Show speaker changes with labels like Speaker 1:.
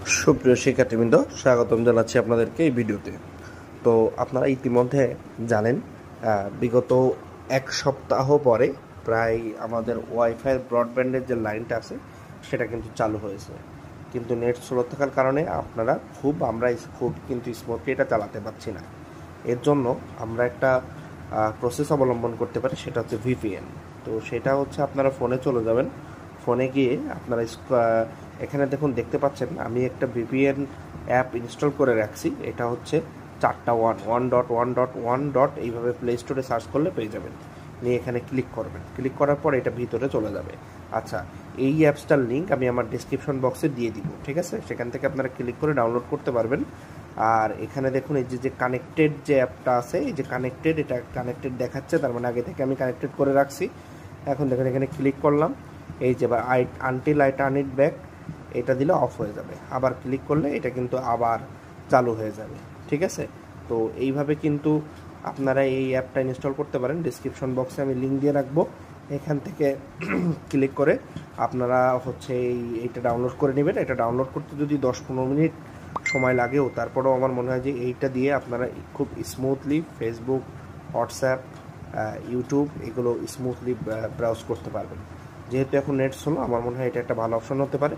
Speaker 1: সুপ্রিয় শিক্ষার্থীবৃন্দ, স্বাগতম জানাচ্ছি আপনাদেরকে এই ভিডিওতে। তো আপনারা ইতিমধ্যে জানেন বিগত এক সপ্তাহ পরে প্রায় আমাদের ওয়াইফাই ব্রডব্যান্ডের যে লাইনটা আছে সেটা কিন্তু চালু হয়েছে, কিন্তু নেট স্লো থাকার কারণে আমরা খুব কিন্তু স্মুথলি এটা চালাতে পারছি না। এর জন্য আমরা একটা প্রসেস অবলম্বন করতে পারি, সেটা হচ্ছে ভিপিএন। তো সেটা হচ্ছে আপনারা ফোনে চলে যাবেন, ফোনে গিয়ে আপনারা এখানে দেখুন, দেখতে পাচ্ছেন আমি একটা ভিপিএন অ্যাপ ইনস্টল করে রাখছি। এটা হচ্ছে 4টা 1.1.1. এইভাবে প্লে স্টোরে সার্চ করলে পেয়ে যাবেন। নিয়ে এখানে ক্লিক করবেন, ক্লিক করার পর এটা ভিতরে চলে যাবে। আচ্ছা, এই অ্যাপসটার লিঙ্ক আমি আমার ডিসক্রিপশন বক্সে দিয়ে দিব, ঠিক আছে? সেখান থেকে আপনারা ক্লিক করে ডাউনলোড করতে পারবেন। আর এখানে দেখুন, এই যে কানেক্টেড যে অ্যাপটা আছে, এই যে কানেক্টেড, এটা কানেক্টেড দেখাচ্ছে, তার মানে আগে থেকে আমি কানেক্টেড করে রাখছি। এখন দেখুন এখানে ক্লিক করলাম, এই যে until I turn it back, এটা দিলে অফ হয়ে যাবে। আবার ক্লিক করলে এটা কিন্তু আবার চালু হয়ে যাবে, ঠিক আছে? তো এইভাবে কিন্তু আপনারা এই অ্যাপটা ইনস্টল করতে পারেন। ডিসক্রিপশন বক্সে আমি লিঙ্ক দিয়ে রাখবো, এখান থেকে ক্লিক করে আপনারা হচ্ছে এইটা ডাউনলোড করে নেবেন। এটা ডাউনলোড করতে যদি 10-15 মিনিট সময় লাগেও, তারপরেও আমার মনে হয় যে এইটা দিয়ে আপনারা খুব স্মুথলি ফেসবুক, হোয়াটসঅ্যাপ, ইউটিউব এগুলো স্মুথলি ব্রাউজ করতে পারবেন। যেহেতু এখন নেট স্লো, আমার মনে হয় এটা একটা ভালো অপশন হতে পারে।